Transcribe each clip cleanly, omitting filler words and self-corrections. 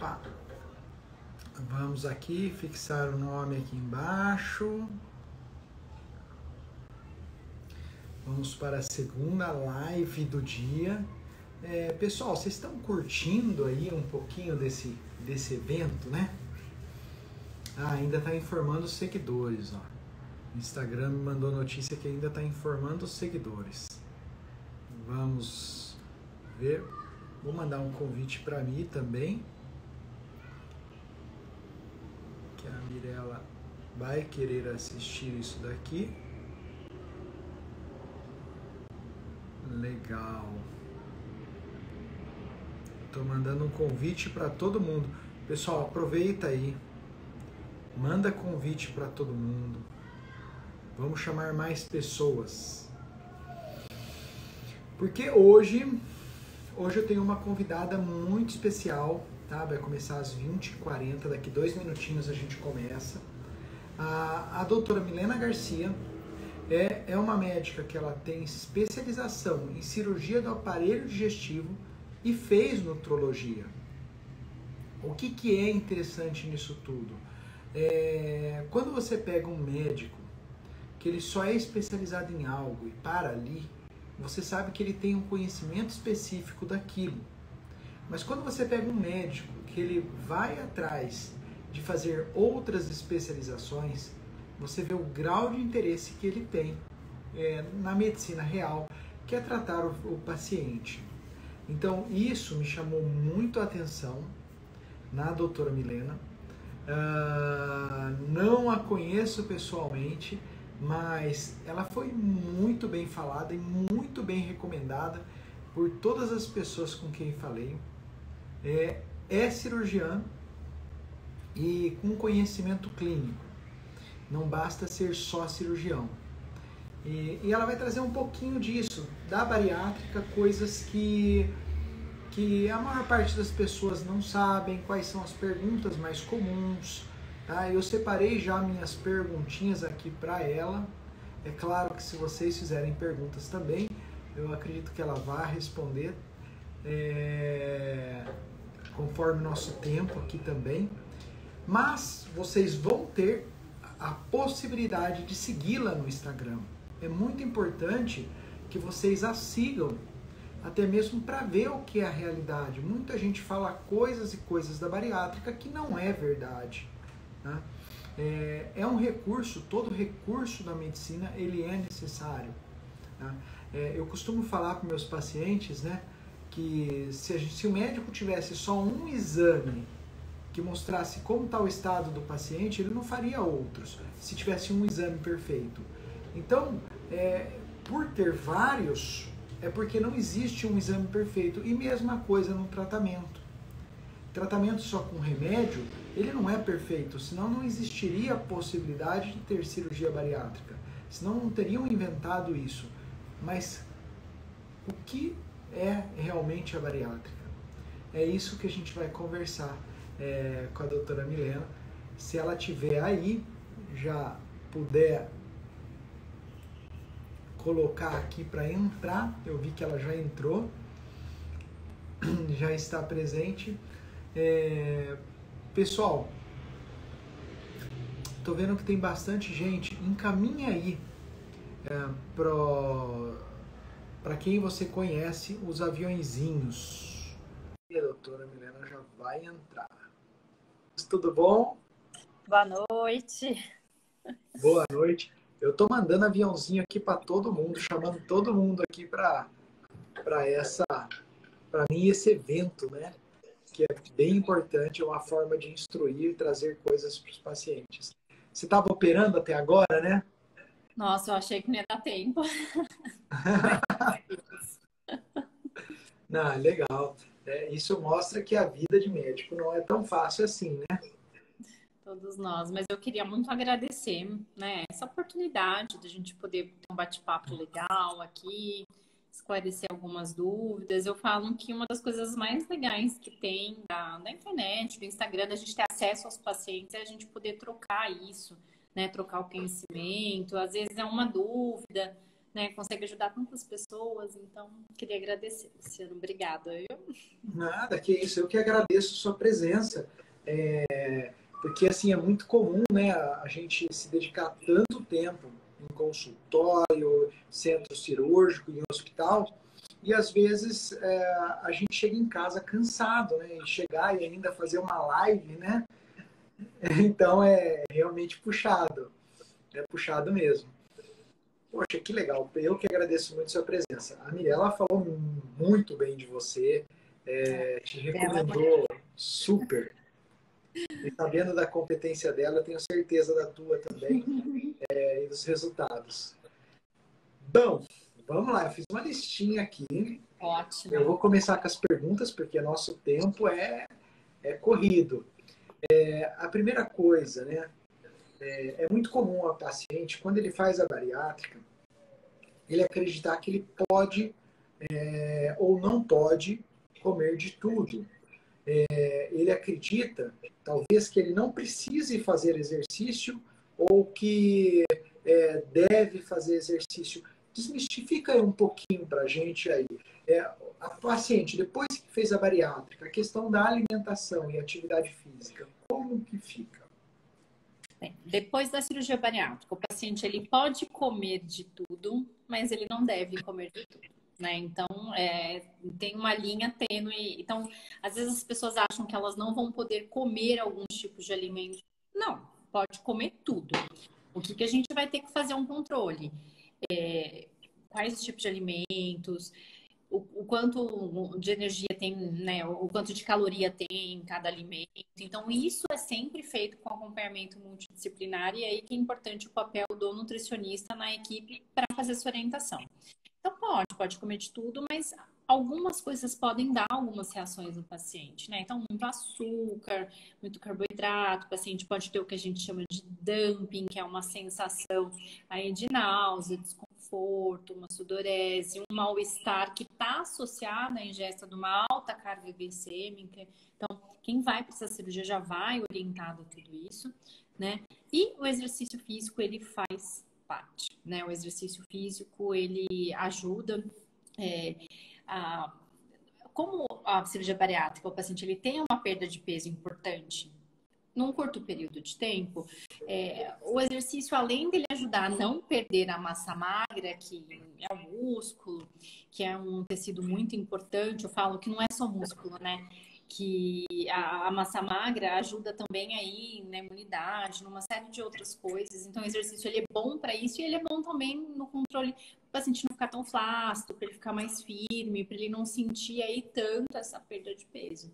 Opa! Vamos aqui fixar o nome aqui embaixo. Vamos para a segunda live do dia. Pessoal, vocês estão curtindo aí um pouquinho desse evento, né? Ainda está informando os seguidores, ó. O Instagram me mandou notícia que ainda está informando os seguidores. Vamos ver. Vou mandar um convite para mim também. Que a Mirella vai querer assistir isso daqui. Legal. Tô mandando um convite para todo mundo. Pessoal, aproveita aí. Manda convite para todo mundo. Vamos chamar mais pessoas. Porque hoje eu tenho uma convidada muito especial, tá? Vai começar às 20h40, daqui 2 minutinhos a gente começa. A doutora Milena Garcia é uma médica que ela tem especialização em cirurgia do aparelho digestivo e fez nutrologia. O que é interessante nisso tudo? Quando você pega um médico que ele só é especializado em algo e para ali, você sabe que ele tem um conhecimento específico daquilo. Mas quando você pega um médico que ele vai atrás de fazer outras especializações, você vê o grau de interesse que ele tem na medicina real, que é tratar o paciente. Então, isso me chamou muito a atenção na doutora Milena. Não a conheço pessoalmente, mas ela foi muito bem falada e muito bem recomendada por todas as pessoas com quem falei. É cirurgiã e com conhecimento clínico. Não basta ser só cirurgião. E ela vai trazer um pouquinho disso, da bariátrica, coisas que a maior parte das pessoas não sabem, quais são as perguntas mais comuns. Tá? Eu separei já minhas perguntinhas aqui para ela. É claro que se vocês fizerem perguntas também, eu acredito que ela vai responder conforme nosso tempo aqui também. Mas vocês vão ter a possibilidade de segui-la no Instagram. É muito importante que vocês a sigam, até mesmo para ver o que é a realidade. Muita gente fala coisas e coisas da bariátrica que não é verdade. Né? É um recurso, todo recurso da medicina ele é necessário. Né? Eu costumo falar para meus pacientes, né, que se o médico tivesse só um exame que mostrasse como está o estado do paciente, ele não faria outros, se tivesse um exame perfeito. Então, por ter vários, é porque não existe um exame perfeito. E mesma coisa no tratamento. Tratamento só com remédio, ele não é perfeito, senão não existiria a possibilidade de ter cirurgia bariátrica. Senão não teriam inventado isso. Mas o que é realmente a bariátrica? É isso que a gente vai conversar com a doutora Milena. Se ela tiver aí, já puder colocar aqui para entrar. Eu vi que ela já entrou, já está presente. Pessoal, tô vendo que tem bastante gente. Encaminha aí para quem você conhece os aviõezinhos. E a doutora Milena já vai entrar. Tudo bom? Boa noite. Boa noite. Eu tô mandando aviãozinho aqui para todo mundo, chamando todo mundo aqui para mim esse evento, né? Que é bem importante, é uma forma de instruir e trazer coisas para os pacientes. Você estava operando até agora, né? Nossa, eu achei que não ia dar tempo. Não, legal. Isso mostra que a vida de médico não é tão fácil assim, né? Todos nós, mas eu queria muito agradecer, né, essa oportunidade de a gente poder ter um bate-papo legal aqui, esclarecer algumas dúvidas. Eu falo que uma das coisas mais legais que tem da internet, do Instagram, da gente ter acesso aos pacientes, é a gente poder trocar isso, né, trocar o conhecimento. Às vezes é uma dúvida, né? Consegue ajudar tantas pessoas. Então, queria agradecer, Luciano. Obrigada, viu? Nada, que isso. Eu que agradeço sua presença. Porque, assim, é muito comum, né, a gente se dedicar tanto tempo em consultório, centro cirúrgico, em hospital, e às vezes a gente chega em casa cansado, né, e chegar e ainda fazer uma live, né, então é realmente puxado, é puxado mesmo. Poxa, que legal, eu que agradeço muito a sua presença. A Mirella falou muito bem de você, te Ela recomendou super, e sabendo da competência dela, eu tenho certeza da tua também, e dos resultados. Bom, vamos lá, eu fiz uma listinha aqui. ótima. Eu vou começar com as perguntas, porque nosso tempo é corrido. A primeira coisa, né? É muito comum ao paciente, quando ele faz a bariátrica, ele acreditar que ele pode ou não pode comer de tudo. Ele acredita, talvez, que ele não precise fazer exercício ou que deve fazer exercício. Desmistifica aí um pouquinho para a gente aí. A paciente, depois que fez a bariátrica, a questão da alimentação e atividade física, como que fica? Bem, depois da cirurgia bariátrica, o paciente ele pode comer de tudo, mas ele não deve comer de tudo, né? Então, tem uma linha tênue. Então, às vezes as pessoas acham que elas não vão poder comer alguns tipos de alimento. Não, pode comer tudo. O que a gente vai ter que fazer um controle? Quais tipos de alimentos, o quanto de energia tem, né? O quanto de caloria tem em cada alimento. Então, isso é sempre feito com acompanhamento multidisciplinar e aí que é importante o papel do nutricionista na equipe para fazer essa orientação. Então, pode comer de tudo, mas algumas coisas podem dar algumas reações no paciente, né? Então, muito açúcar, muito carboidrato, o paciente pode ter o que a gente chama de dumping, que é uma sensação aí de náusea, desconforto, uma sudorese, um mal-estar que está associado à ingesta de uma alta carga glicêmica. Então, quem vai para essa cirurgia já vai orientado a tudo isso, né? E o exercício físico, ele faz parte, né? O exercício físico, ele ajuda como a cirurgia bariátrica, o paciente ele tem uma perda de peso importante num curto período de tempo, o exercício, além dele ajudar a não perder a massa magra, que é o músculo, que é um tecido muito importante, eu falo que não é só músculo, né? Que a massa magra ajuda também aí na imunidade, numa série de outras coisas. Então, o exercício ele é bom para isso e ele é bom também no controle o paciente não ficar tão flácido, para ele ficar mais firme, para ele não sentir aí tanto essa perda de peso.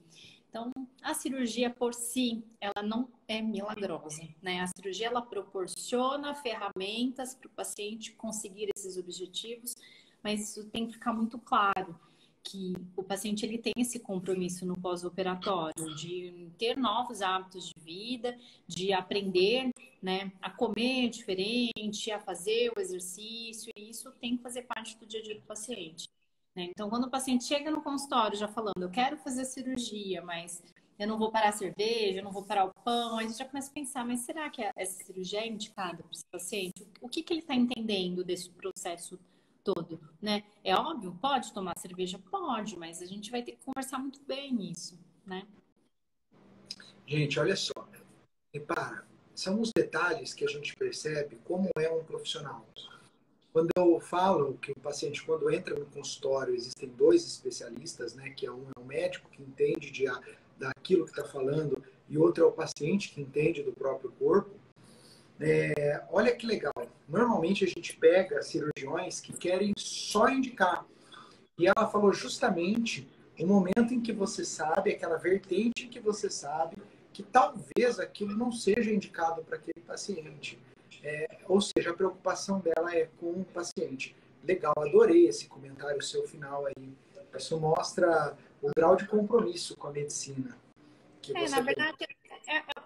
Então, a cirurgia por si, ela não é milagrosa, né? A cirurgia, ela proporciona ferramentas para o paciente conseguir esses objetivos, mas isso tem que ficar muito claro, que o paciente ele tem esse compromisso no pós-operatório de ter novos hábitos de vida, de aprender, né, a comer diferente, a fazer o exercício, e isso tem que fazer parte do dia a dia do paciente, né? Então, quando o paciente chega no consultório já falando, eu quero fazer cirurgia, mas eu não vou parar a cerveja, eu não vou parar o pão, aí a gente já começa a pensar, mas será que essa cirurgia é indicada para esse paciente? O que ele está entendendo desse processo todo, né? É óbvio, pode tomar cerveja? Pode, mas a gente vai ter que conversar muito bem isso, né? Gente, olha só, repara, são os detalhes que a gente percebe como é um profissional. Quando eu falo que o paciente, quando entra no consultório, existem dois especialistas, né? Que um é o médico que entende daquilo que está falando e outro é o paciente que entende do próprio corpo. Olha que legal. Normalmente a gente pega cirurgiões que querem só indicar. E ela falou justamente o momento em que você sabe, aquela vertente que você sabe, que talvez aquilo não seja indicado para aquele paciente. Ou seja, a preocupação dela é com o paciente. Legal, adorei esse comentário seu final aí. Isso mostra o grau de compromisso com a medicina que você Na tem. verdade,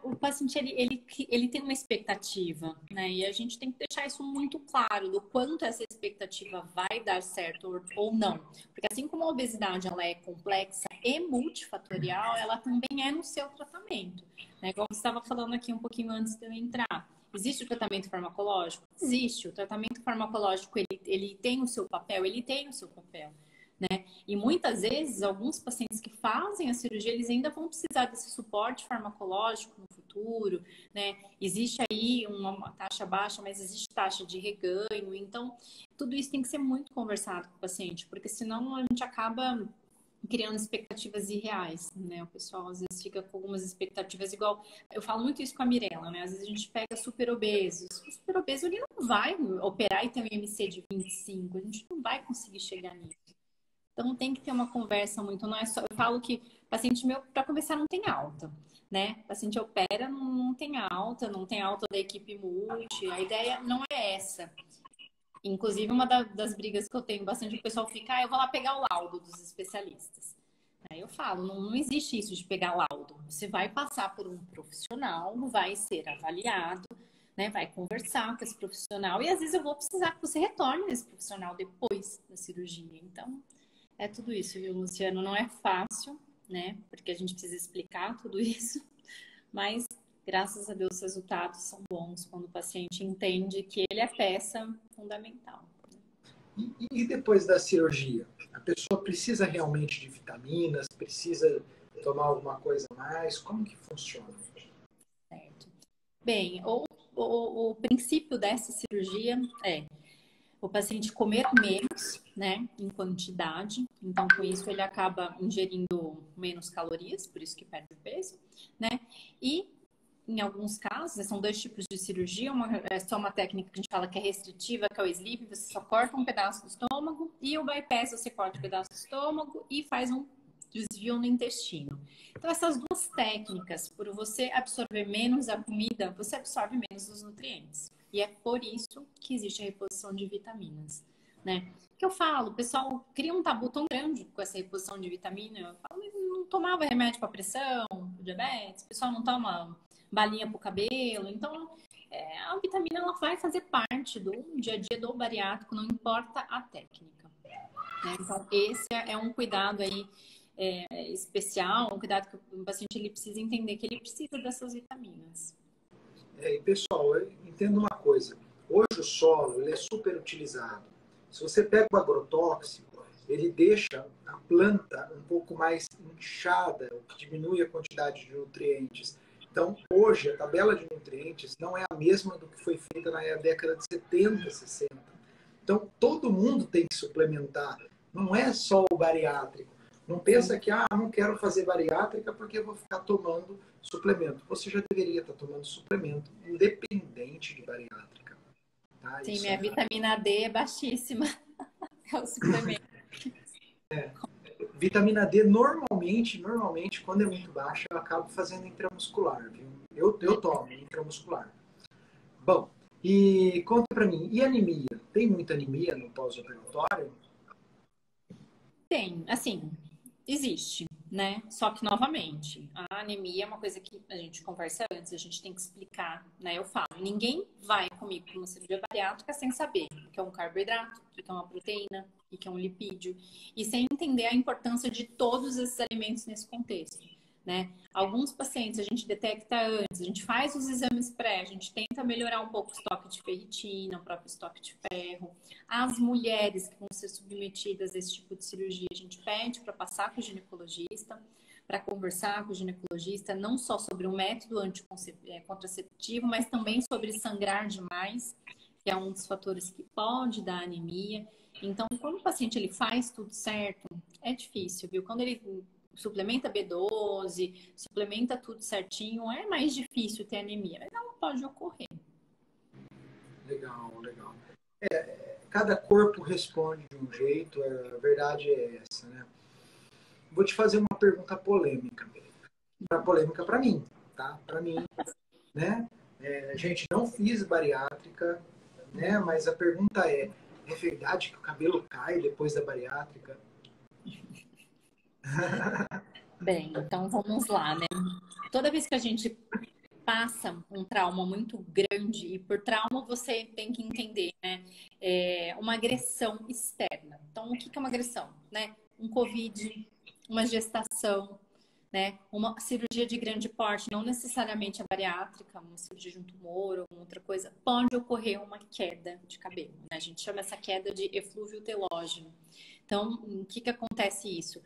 o paciente ele tem uma expectativa, né? E a gente tem que deixar isso muito claro, do quanto essa expectativa vai dar certo ou não. Porque assim como a obesidade ela é complexa e multifatorial, ela também é no seu tratamento, né? Igual você estava falando aqui um pouquinho antes de eu entrar. Existe o tratamento farmacológico? Existe. O tratamento farmacológico, ele tem o seu papel? Ele tem o seu papel, né? E muitas vezes, alguns pacientes que fazem a cirurgia, eles ainda vão precisar desse suporte farmacológico no futuro, né? Existe aí uma taxa baixa, mas existe taxa de reganho. Então, tudo isso tem que ser muito conversado com o paciente, porque senão a gente acaba criando expectativas irreais, né? O pessoal às vezes fica com algumas expectativas igual. Eu falo muito isso com a Mirella, né? Às vezes a gente pega super obesos. O super obeso ele não vai operar e ter um IMC de 25. A gente não vai conseguir chegar nisso. Então tem que ter uma conversa muito. Não é só. Eu falo que paciente meu, para começar, não tem alta, né? O paciente opera, não tem alta, não tem alta da equipe multi. A ideia não é essa. Inclusive, uma das brigas que eu tenho bastante, o pessoal fica, eu vou lá pegar o laudo dos especialistas. Aí eu falo, não existe isso de pegar laudo. Você vai passar por um profissional, vai ser avaliado, né? Vai conversar com esse profissional e às vezes eu vou precisar que você retorne nesse profissional depois da cirurgia. Então, é tudo isso, viu, Luciano? Não é fácil, né? Porque a gente precisa explicar tudo isso, mas graças a Deus, os resultados são bons quando o paciente entende que ele é peça fundamental. E depois da cirurgia? A pessoa precisa realmente de vitaminas? Precisa tomar alguma coisa a mais? Como que funciona? Certo. Bem, o princípio dessa cirurgia é o paciente comer menos, né, em quantidade. Então, com isso, ele acaba ingerindo menos calorias, por isso que perde peso, né? E em alguns casos, são dois tipos de cirurgia. É só uma técnica que a gente fala que é restritiva, que é o sleeve, você só corta um pedaço do estômago, e o bypass, você corta um pedaço do estômago e faz um desvio no intestino. Então, essas duas técnicas, por você absorver menos a comida, você absorve menos os nutrientes. E é por isso que existe a reposição de vitaminas, né? Que eu falo, o pessoal cria um tabu tão grande com essa reposição de vitamina. Eu falo, não tomava remédio para pressão, para diabetes, o pessoal não toma balinha para o cabelo. Então, a vitamina ela vai fazer parte do dia a dia do bariátrico, não importa a técnica, né? Então, esse é um cuidado aí especial, um cuidado que o paciente ele precisa entender que ele precisa dessas vitaminas. E pessoal, eu entendo uma coisa. Hoje o solo ele é super utilizado. Se você pega o agrotóxico, ele deixa a planta um pouco mais inchada, o que diminui a quantidade de nutrientes. Então, hoje, a tabela de nutrientes não é a mesma do que foi feita na década de 70, 60. Então, todo mundo tem que suplementar. Não é só o bariátrico. Não pensa que, não quero fazer bariátrica porque vou ficar tomando suplemento. Você já deveria estar tomando suplemento, independente de bariátrica. Tá? Sim, isso minha vitamina D é baixíssima. É o suplemento. Vitamina D, normalmente, quando é muito baixa, eu acabo fazendo intramuscular, viu? Eu tomo intramuscular. Bom, e conta pra mim, e anemia? Tem muita anemia no pós-operatório? Tem, assim, existe, né? Só que, novamente, a anemia é uma coisa que a gente conversa antes, a gente tem que explicar, né? Eu falo, ninguém vai comigo para uma cirurgia bariátrica sem saber o que é um carboidrato, o que é uma proteína, o que é um lipídio, e sem entender a importância de todos esses alimentos nesse contexto, né? Alguns pacientes a gente detecta antes, a gente faz os exames pré, a gente tenta melhorar um pouco o estoque de ferritina, o próprio estoque de ferro. As mulheres que vão ser submetidas a esse tipo de cirurgia, a gente pede para passar com o ginecologista, para conversar com o ginecologista, não só sobre o método contraceptivo, mas também sobre sangrar demais, que é um dos fatores que pode dar anemia. Então, quando o paciente ele faz tudo certo, é difícil, viu? Quando ele suplementa B12, suplementa tudo certinho, é mais difícil ter anemia, mas ela pode ocorrer. Legal, legal. Cada corpo responde de um jeito, a verdade é essa, né? Vou te fazer uma pergunta polêmica. Polêmica para mim, tá? Para mim, né? Gente, não fiz bariátrica, né? Mas a pergunta é verdade que o cabelo cai depois da bariátrica? Bem, então vamos lá, né? Toda vez que a gente passa um trauma muito grande, e por trauma você tem que entender, né? Uma agressão externa. Então, o que é uma agressão? Né? Um Covid, uma gestação, né? Uma cirurgia de grande porte, não necessariamente a bariátrica, uma cirurgia de um tumor ou outra coisa, pode ocorrer uma queda de cabelo, né? A gente chama essa queda de eflúvio telógeno. Então, o que que acontece isso?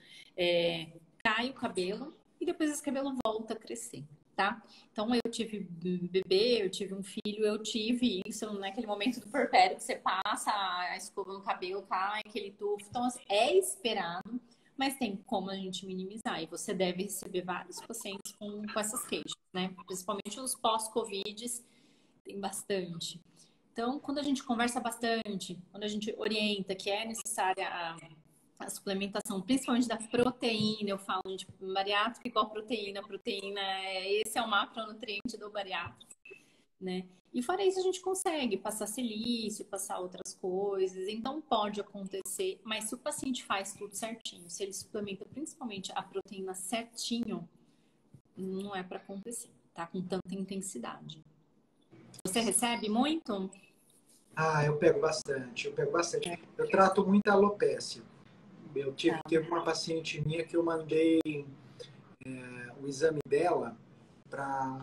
Cai o cabelo e depois esse cabelo volta a crescer, tá? Então, eu tive um bebê, eu tive um filho, eu tive isso naquele momento do puerpério que você passa a escova no cabelo, cai aquele tufo. Então, assim, é esperado, mas tem como a gente minimizar. E você deve receber vários pacientes com essas queixas, né? Principalmente os pós-Covid, tem bastante. Então, quando a gente conversa bastante, quando a gente orienta que é necessária a suplementação, principalmente da proteína, eu falo de bariátrica igual proteína, esse é o macronutriente do bariátrico, né? E fora isso a gente consegue passar silício, passar outras coisas, então pode acontecer, mas se o paciente faz tudo certinho, se ele suplementa principalmente a proteína certinho, não é para acontecer, tá? Com tanta intensidade. Você recebe muito? Ah, eu pego bastante, eu pego bastante. Eu trato muita alopécia. Teve uma paciente minha que eu mandei o exame dela para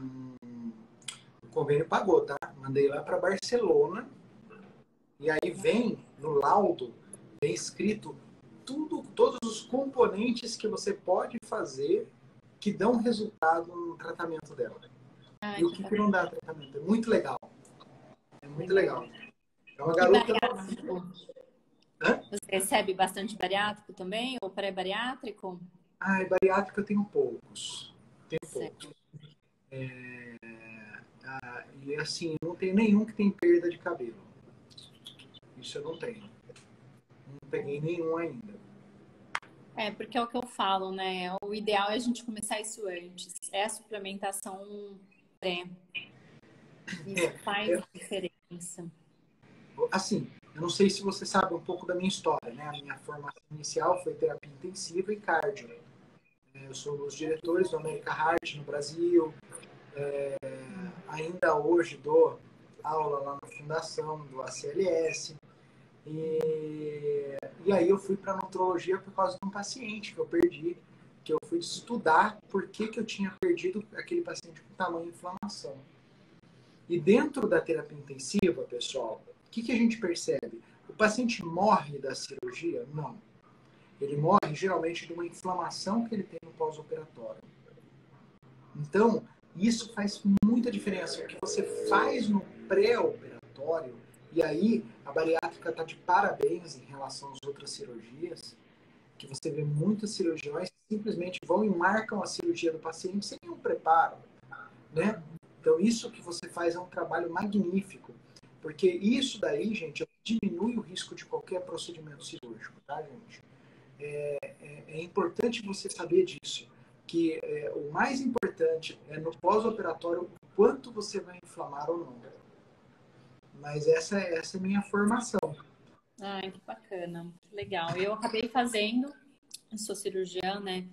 o convênio pagou, tá? Mandei lá para Barcelona e aí vem no laudo, vem escrito todos os componentes que você pode fazer que dão resultado no tratamento dela. Ai, E o que não dá tratamento. É muito legal. É muito legal. É uma e garota. bariátrico? Hã? Você recebe bastante bariátrico também? Ou pré-bariátrico? Ah, bariátrica eu tenho poucos. Tenho poucos. Certo. E assim, não tem nenhum que tem perda de cabelo. Isso eu não tenho. Não peguei nenhum ainda. Porque é o que eu falo, né? O ideal é a gente começar isso antes. É a suplementação pré. Isso faz É, diferença. assim, eu não sei se você sabe um pouco da minha história, né? A minha formação inicial foi terapia intensiva e cardio. Eu sou um dos diretores do America Heart no Brasil. Ainda hoje dou aula lá na fundação do ACLS. E aí eu fui para nutrologia por causa de um paciente que eu perdi, que eu fui estudar por que eu tinha perdido aquele paciente com tamanho inflamação. E dentro da terapia intensiva, pessoal, o que a gente percebe? O paciente morre da cirurgia? Não. Ele morre geralmente de uma inflamação que ele tem no pós-operatório. Então, isso faz muita diferença. O que você faz no pré-operatório, e aí a bariátrica está de parabéns em relação às outras cirurgias, que você vê muitos cirurgiões que simplesmente vão e marcam a cirurgia do paciente sem nenhum preparo, né? Então, isso que você faz é um trabalho magnífico, porque isso daí, gente, diminui o risco de qualquer procedimento cirúrgico, tá, gente? É importante você saber disso, que o mais importante é no pós-operatório o quanto você vai inflamar ou não. Mas essa é a minha formação. Ai, que bacana. Legal. Eu acabei fazendo, eu sou cirurgiã, né?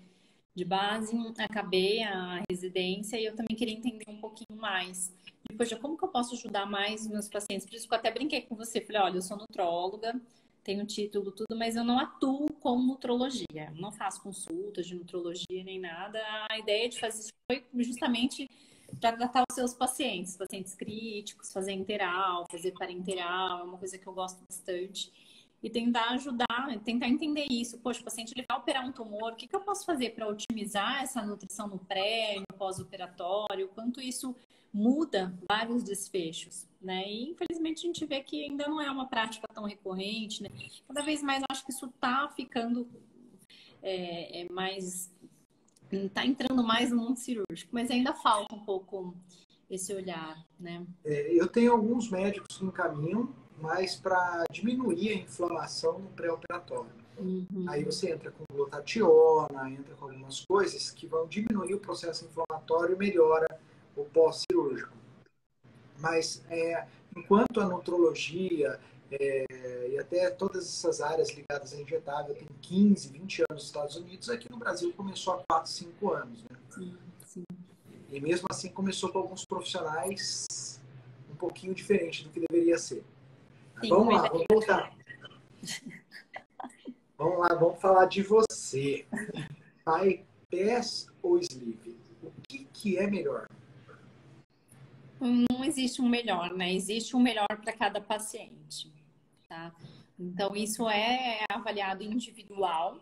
De base, acabei a residência e eu também queria entender um pouquinho mais. E, poxa, como que eu posso ajudar mais os meus pacientes? Por isso que eu até brinquei com você. Falei, olha, eu sou nutróloga, tenho título, tudo, mas eu não atuo com nutrologia. Não faço consultas de nutrologia nem nada. A ideia de fazer isso foi justamente para tratar os seus pacientes, pacientes críticos, fazer interal, fazer parenteral, é uma coisa que eu gosto bastante. E tentar ajudar, tentar entender isso. Poxa, o paciente ele vai operar um tumor, o que eu posso fazer para otimizar essa nutrição no pré, no pós-operatório? Quanto isso muda vários desfechos, né? E infelizmente a gente vê que ainda não é uma prática tão recorrente, né? Cada vez mais eu acho que isso está ficando mais, está entrando mais no mundo cirúrgico, mas ainda falta um pouco esse olhar, né? Eu tenho alguns médicos que encaminham, mas para diminuir a inflamação no pré-operatório. Uhum. Aí você entra com glutationa, entra com algumas coisas que vão diminuir o processo inflamatório e melhora o pós-cirúrgico. Mas enquanto a nutrologia e até todas essas áreas ligadas a injetável tem 15, 20 anos nos Estados Unidos, aqui no Brasil começou há 4, 5 anos. Né? Sim, sim. E mesmo assim começou com alguns profissionais um pouquinho diferente do que deveria ser. Sim, Vamos lá, vamos voltar. Vamos lá, vamos falar de você. Pai bypass ou sleeve? O que é melhor? Não existe um melhor, né? Existe um melhor para cada paciente, tá? Então, isso é avaliado individual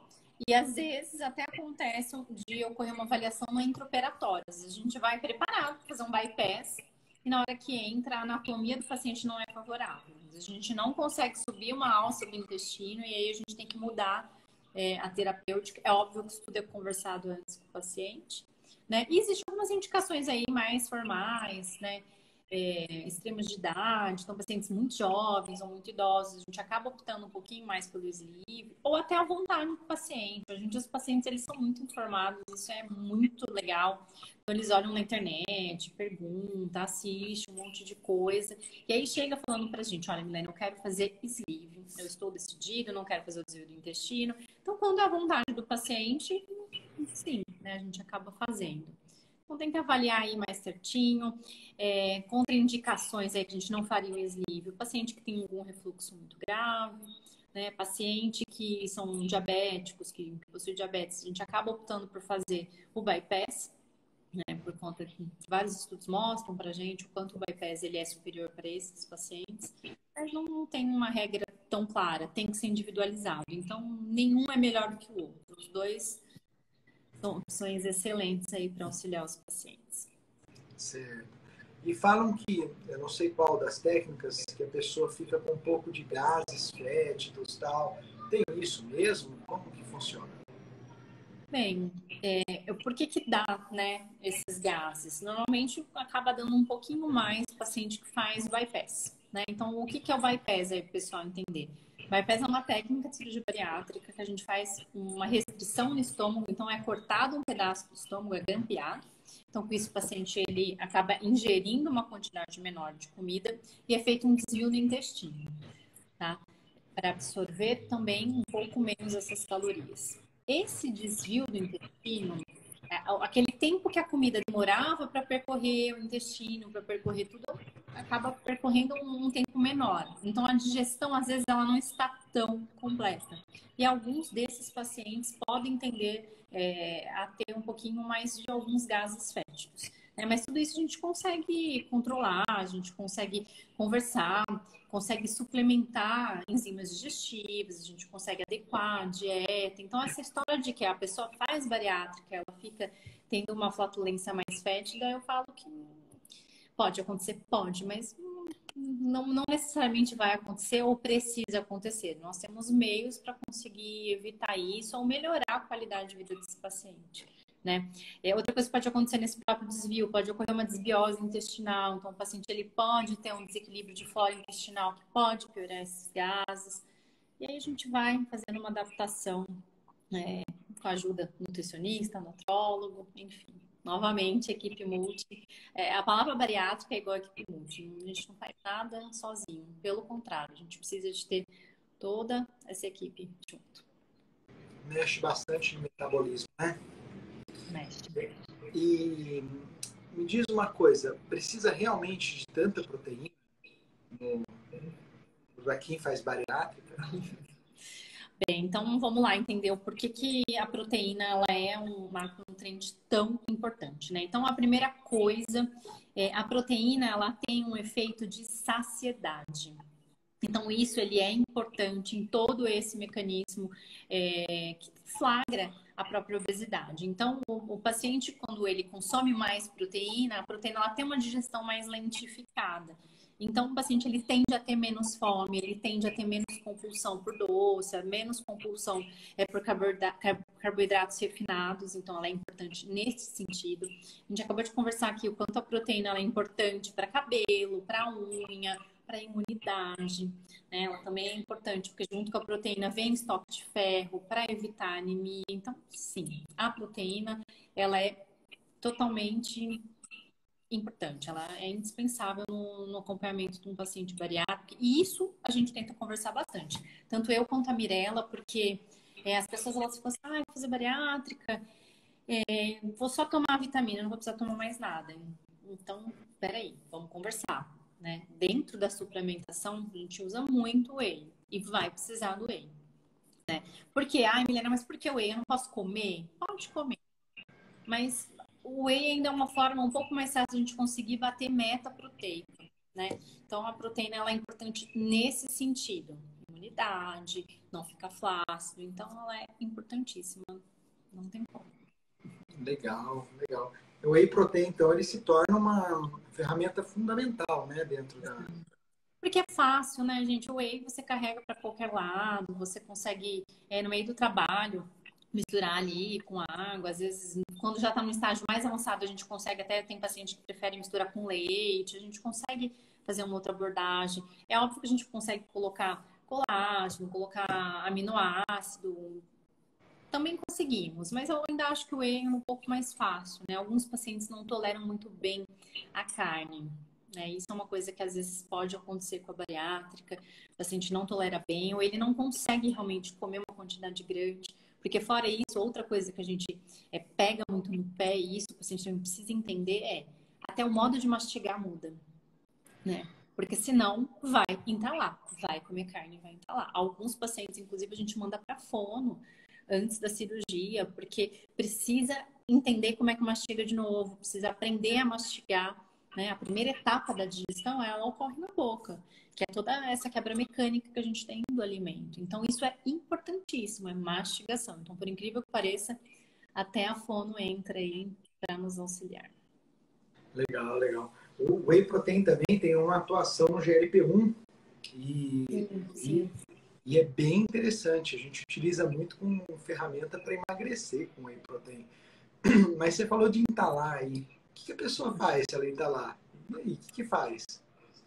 e, às vezes, até acontece de ocorrer uma avaliação no intraoperatório. A gente vai preparado para fazer um bypass e, na hora que entra, a anatomia do paciente não é favorável. A gente não consegue subir uma alça do intestino e aí a gente tem que mudar a terapêutica. É óbvio que isso tudo é conversado antes com o paciente, né? E existem algumas indicações aí mais formais, né? Extremos de idade, então pacientes muito jovens ou muito idosos, a gente acaba optando um pouquinho mais pelo sleeve, ou até a vontade do paciente. Hoje em dia os pacientes eles são muito informados, isso é muito legal. Então eles olham na internet, perguntam, assistem um monte de coisa, e aí chega falando pra gente, olha, Milena, eu quero fazer sleeve, eu estou decidido, eu não quero fazer o desvio do intestino. Então quando é a vontade do paciente, sim, né, a gente acaba fazendo. Então tem que avaliar aí mais certinho, contraindicações aí que a gente não faria o sleeve. O paciente que tem algum refluxo muito grave, né? Paciente que são diabéticos, que possuem diabetes, a gente acaba optando por fazer o bypass, né? Por conta que vários estudos mostram pra gente o quanto o bypass ele é superior para esses pacientes. Mas não tem uma regra tão clara, tem que ser individualizado. Então, nenhum é melhor do que o outro. Os dois são opções excelentes aí para auxiliar os pacientes. Certo. E falam que, eu não sei qual das técnicas, que a pessoa fica com um pouco de gases fétidos e tal. Tem isso mesmo? Como que funciona? Bem, por que dá, né, esses gases? Normalmente acaba dando um pouquinho mais o paciente que faz bypass, né? Então, o que é o bypass aí, para o pessoal entender? Bypass é uma técnica de cirurgia bariátrica que a gente faz uma restrição no estômago, então é cortado um pedaço do estômago, é grampeado. Então, com isso, o paciente ele acaba ingerindo uma quantidade menor de comida e é feito um desvio do intestino, tá? Para absorver também um pouco menos essas calorias. Esse desvio do intestino, aquele tempo que a comida demorava para percorrer o intestino, para percorrer tudo, acaba percorrendo um tempo menor. Então, a digestão, às vezes, ela não está tão completa. E alguns desses pacientes podem tender a ter um pouquinho mais de alguns gases féticos. Mas tudo isso a gente consegue controlar, a gente consegue conversar, consegue suplementar enzimas digestivas, a gente consegue adequar a dieta. Então, essa história de que a pessoa faz bariátrica, ela fica tendo uma flatulência mais fétida, eu falo que pode acontecer, pode, mas não necessariamente vai acontecer ou precisa acontecer. Nós temos meios para conseguir evitar isso ou melhorar a qualidade de vida desse paciente, né? Outra coisa que pode acontecer nesse próprio desvio, pode ocorrer uma desbiose intestinal, então o paciente ele pode ter um desequilíbrio de flora intestinal que pode piorar esses gases, e aí a gente vai fazendo uma adaptação com a ajuda do nutricionista, nutrólogo, enfim. Novamente, equipe multi. A palavra bariátrica é igual a equipe multi. A gente não faz nada sozinho. Pelo contrário, a gente precisa de ter toda essa equipe junto. Mexe bastante no metabolismo, né? Mexe. E me diz uma coisa, precisa realmente de tanta proteína para quem faz bariátrica? Bem, então vamos lá entender o porquê que a proteína ela é um macronutriente tão importante, né? Então a primeira coisa a proteína ela tem um efeito de saciedade. Então isso ele é importante em todo esse mecanismo que flagra a própria obesidade. Então o paciente quando ele consome mais proteína, a proteína ela tem uma digestão mais lentificada. Então, o paciente ele tende a ter menos fome, ele tende a ter menos compulsão por doce, menos compulsão por carboidratos refinados. Então, ela é importante nesse sentido. A gente acabou de conversar aqui o quanto a proteína ela é importante para cabelo, para unha, para imunidade. Né? Ela também é importante porque junto com a proteína vem estoque de ferro para evitar anemia. Então, sim, a proteína ela é totalmente importante, ela é indispensável no acompanhamento de um paciente bariátrico e isso a gente tenta conversar bastante, tanto eu quanto a Mirella, porque as pessoas elas ficam assim, vou fazer bariátrica, vou só tomar vitamina, não vou precisar tomar mais nada. Então, peraí, vamos conversar, né? Dentro da suplementação, a gente usa muito o whey e vai precisar do whey, né? Porque, Milena, mas por que o whey? Eu não posso comer? Pode comer. Mas o whey ainda é uma forma um pouco mais fácil de a gente conseguir bater meta proteica, né? Então, a proteína ela é importante nesse sentido. Imunidade, não ficar flácido. Então, ela é importantíssima. Não tem como. Legal, legal. O whey protein, então, ele se torna uma ferramenta fundamental, né, dentro da... Porque é fácil, né, gente? O whey você carrega para qualquer lado, você consegue, no meio do trabalho, misturar ali com água. Às vezes, quando já está no estágio mais avançado, a gente consegue, até tem paciente que prefere misturar com leite, a gente consegue fazer uma outra abordagem. É óbvio que a gente consegue colocar colágeno, colocar aminoácido, também conseguimos, mas eu ainda acho que o whey é um pouco mais fácil, né? Alguns pacientes não toleram muito bem a carne, né? Isso é uma coisa que às vezes pode acontecer com a bariátrica, o paciente não tolera bem ou ele não consegue realmente comer uma quantidade grande, porque fora isso, outra coisa que a gente pega muito no pé, e isso o paciente também precisa entender até o modo de mastigar muda, né? Porque senão vai entalar, vai comer carne, vai entalar. Alguns pacientes, inclusive, a gente manda para fono antes da cirurgia, porque precisa entender como é que mastiga de novo, precisa aprender a mastigar, né? A primeira etapa da digestão, ela ocorre na boca, que é toda essa quebra mecânica que a gente tem do alimento. Então, isso é importantíssimo, é mastigação. Então, por incrível que pareça, até a fono entra aí para nos auxiliar. Legal, legal. O whey protein também tem uma atuação no GLP-1 e, Sim. e é bem interessante. A gente utiliza muito como ferramenta para emagrecer com whey protein. Mas você falou de entalar aí. O que a pessoa faz se ela entalar? E aí, o que faz?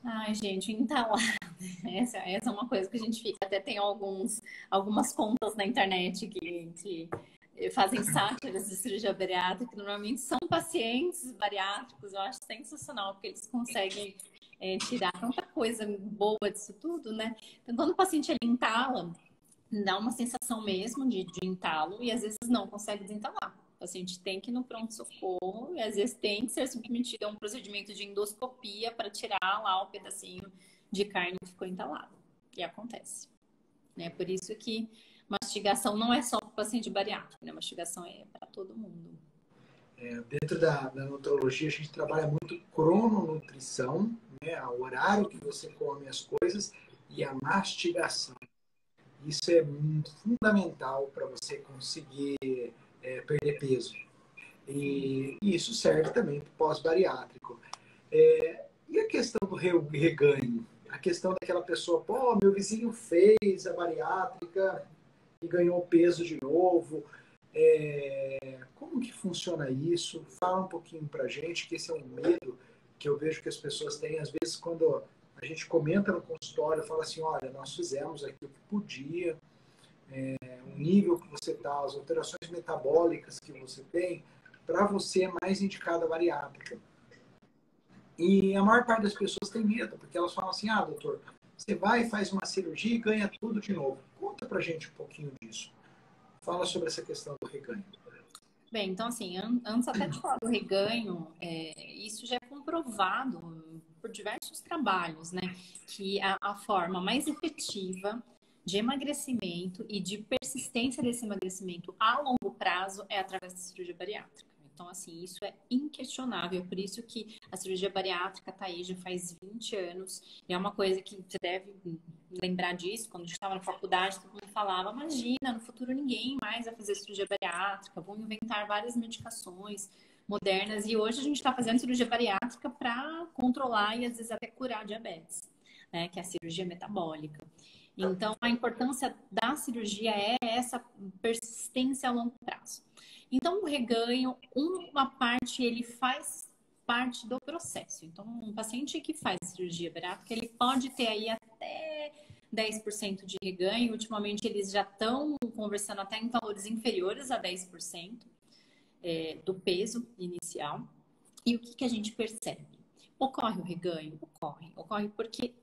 Ai, gente, entalar. Essa é uma coisa que a gente fica. Até tem algumas contas na internet que fazem sátiras de cirurgia bariátrica, que normalmente são pacientes bariátricos. Eu acho sensacional, porque eles conseguem tirar tanta coisa boa disso tudo, né? Então, quando o paciente ele entala, dá uma sensação mesmo de entalo e às vezes não consegue desentalar. O paciente tem que ir no pronto-socorro e às vezes tem que ser submetido a um procedimento de endoscopia para tirar lá o pedacinho de carne que ficou entalado. E acontece. Né? Por isso que mastigação não é só para o paciente bariátrico, né? Mastigação é para todo mundo. Dentro da nutrologia, a gente trabalha muito crononutrição, né? O horário que você come as coisas e a mastigação. Isso é fundamental para você conseguir perder peso. E isso serve também para o pós-bariátrico. E a questão do reganho? A questão daquela pessoa, pô, meu vizinho fez a bariátrica e ganhou peso de novo. Como que funciona isso? Fala um pouquinho pra gente, que esse é um medo que eu vejo que as pessoas têm. Às vezes, quando a gente comenta no consultório, fala assim, olha, nós fizemos aqui o que podia, o nível que você está, as alterações metabólicas que você tem, para você é mais indicada a bariátrica. E a maior parte das pessoas tem medo, porque elas falam assim, doutor, você vai, faz uma cirurgia e ganha tudo de novo. Conta pra gente um pouquinho disso. Fala sobre essa questão do reganho. Bem, então assim, antes até de falar do reganho, isso já é comprovado por diversos trabalhos, né? Que a forma mais efetiva de emagrecimento e de persistência desse emagrecimento a longo prazo é através da cirurgia bariátrica. Então, assim, isso é inquestionável. Por isso que a cirurgia bariátrica está aí já faz 20 anos. E é uma coisa que você deve lembrar disso. Quando a gente estava na faculdade, todo mundo falava, imagina, no futuro ninguém mais vai fazer cirurgia bariátrica. Vão inventar várias medicações modernas. E hoje a gente está fazendo cirurgia bariátrica para controlar e, às vezes, até curar diabetes, né? Que é a cirurgia metabólica. Então, a importância da cirurgia é essa persistência a longo prazo. Então, o reganho, uma parte, ele faz parte do processo. Então, um paciente que faz cirurgia bariátrica, ele pode ter aí até 10% de reganho. Ultimamente, eles já estão conversando até em valores inferiores a 10% do peso inicial. E o que a gente percebe? Ocorre o reganho? Ocorre porque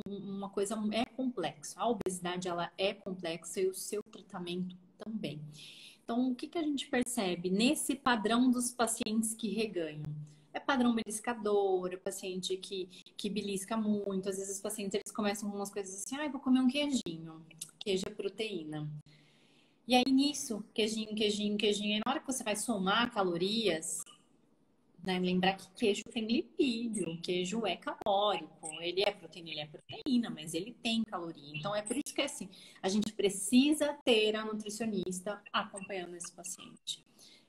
uma coisa complexo. A obesidade ela é complexa e o seu tratamento também. Então, o que a gente percebe nesse padrão dos pacientes que reganham? É padrão beliscador, é paciente que belisca muito. Às vezes os pacientes eles começam com umas coisas assim, vou comer um queijinho. Queijo é proteína. E aí nisso, queijinho, queijinho, queijinho, e na hora que você vai somar calorias, né, lembrar que queijo tem lipídio, queijo é calórico, ele é proteína, mas ele tem caloria. Então é por isso que assim, a gente precisa ter a nutricionista acompanhando esse paciente.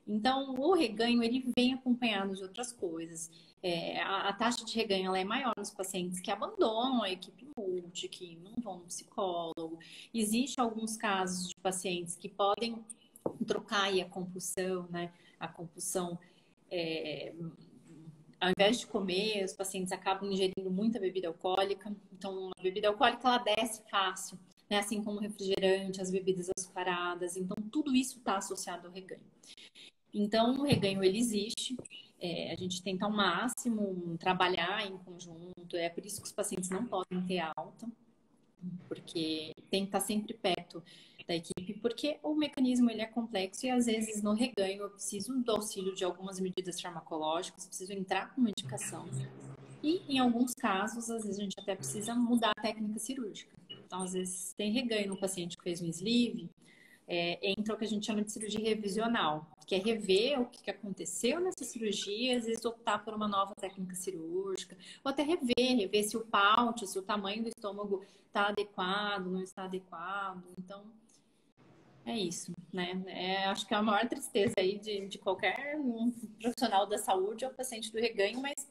Então, o reganho, ele vem acompanhado de outras coisas. A taxa de reganho ela é maior nos pacientes que abandonam a equipe multi, que não vão no psicólogo. Existem alguns casos de pacientes que podem trocar aí a compulsão, né? A compulsão, ao invés de comer, os pacientes acabam ingerindo muita bebida alcoólica. Então, a bebida alcoólica, ela desce fácil, né? Assim como o refrigerante, as bebidas açucaradas. Então, tudo isso está associado ao reganho. Então, o reganho, ele existe. A gente tenta ao máximo trabalhar em conjunto. É por isso que os pacientes não podem ter alta, porque tem que estar sempre perto da equipe, porque o mecanismo ele é complexo e às vezes no reganho eu preciso do auxílio de algumas medidas farmacológicas, preciso entrar com medicação. E em alguns casos, às vezes a gente até precisa mudar a técnica cirúrgica. Então, às vezes tem reganho no paciente que fez um sleeve, entra o que a gente chama de cirurgia revisional, que é rever o que aconteceu nessa cirurgia, às vezes optar por uma nova técnica cirúrgica, ou até rever se o paute, se o tamanho do estômago está adequado, não está adequado. Então, é isso, né? Acho que a maior tristeza aí de qualquer profissional da saúde é o paciente do reganho, mas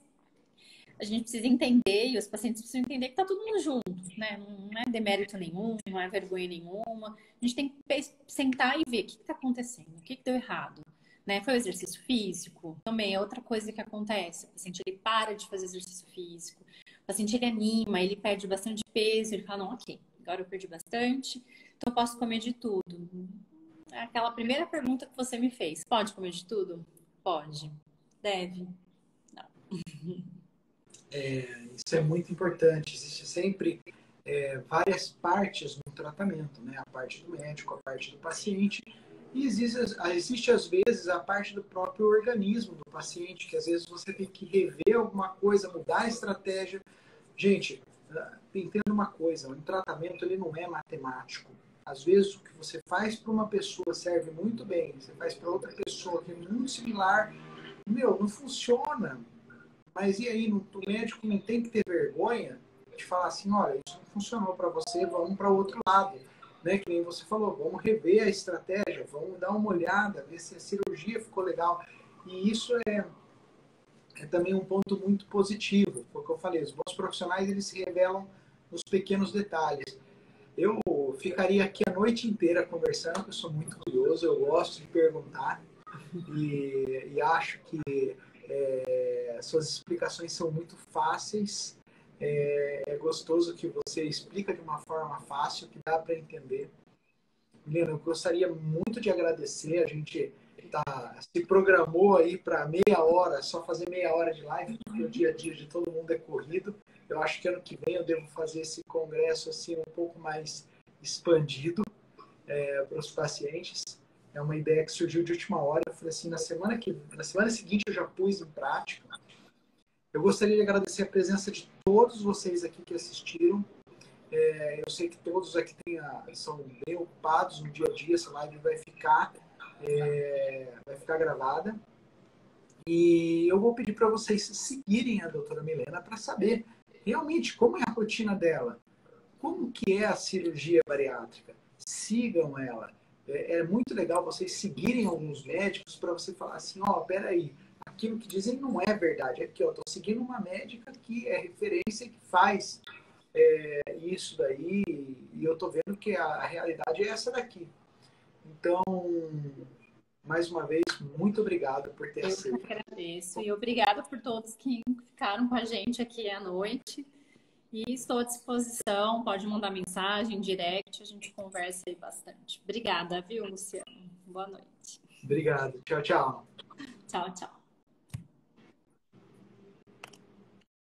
a gente precisa entender, e os pacientes precisam entender que tá todo mundo junto, né? Não é demérito nenhum, não é vergonha nenhuma. A gente tem que sentar e ver o que está acontecendo, o que deu errado. Né? Foi o exercício físico? Também é outra coisa que acontece. O paciente ele para de fazer exercício físico, o paciente ele anima, ele perde bastante peso, ele fala, não, ok, agora eu perdi bastante, então eu posso comer de tudo. É aquela primeira pergunta que você me fez, pode comer de tudo? Pode. Deve? Não. Isso é muito importante. Existe sempre várias partes no tratamento, né? A parte do médico, a parte do paciente. E existe, às vezes, a parte do próprio organismo do paciente, que às vezes você tem que rever alguma coisa, mudar a estratégia. Gente, entenda uma coisa, um tratamento ele não é matemático. Às vezes o que você faz para uma pessoa serve muito bem, você faz para outra pessoa que é muito similar, não funciona. Mas e aí, o médico não tem que ter vergonha de falar assim, olha, isso não funcionou para você, vamos para o outro lado. Né? Que nem você falou, vamos rever a estratégia, vamos dar uma olhada, ver se a cirurgia ficou legal. E isso é também um ponto muito positivo, porque eu falei, os bons profissionais eles se revelam nos pequenos detalhes. Eu ficaria aqui a noite inteira conversando, porque eu sou muito curioso, eu gosto de perguntar e acho que suas explicações são muito fáceis. É gostoso que você explica de uma forma fácil, que dá para entender. Milena, eu gostaria muito de agradecer. A gente se programou aí para meia hora, só fazer meia hora de live, porque o dia a dia de todo mundo é corrido. Eu acho que ano que vem eu devo fazer esse congresso assim um pouco mais expandido para os pacientes. É uma ideia que surgiu de última hora. Eu falei assim, na semana seguinte eu já pus em prática. Eu gostaria de agradecer a presença de todos vocês aqui que assistiram. Eu sei que todos aqui são bem ocupados no dia a dia. Essa live vai ficar gravada. E eu vou pedir para vocês seguirem a doutora Milena para saber realmente como é a rotina dela. Como que é a cirurgia bariátrica. Sigam ela. É muito legal vocês seguirem alguns médicos para você falar assim, peraí, aquilo que dizem não é verdade. Aqui, eu estou seguindo uma médica que é referência, que faz isso daí, e eu estou vendo que a realidade é essa daqui. Então, mais uma vez, muito obrigado por ter aceito. Eu que agradeço, e obrigada por todos que ficaram com a gente aqui à noite. E estou à disposição, pode mandar mensagem, direct, a gente conversa aí bastante. Obrigada, viu, Luciano? Boa noite. Obrigado. Tchau, tchau. Tchau, tchau.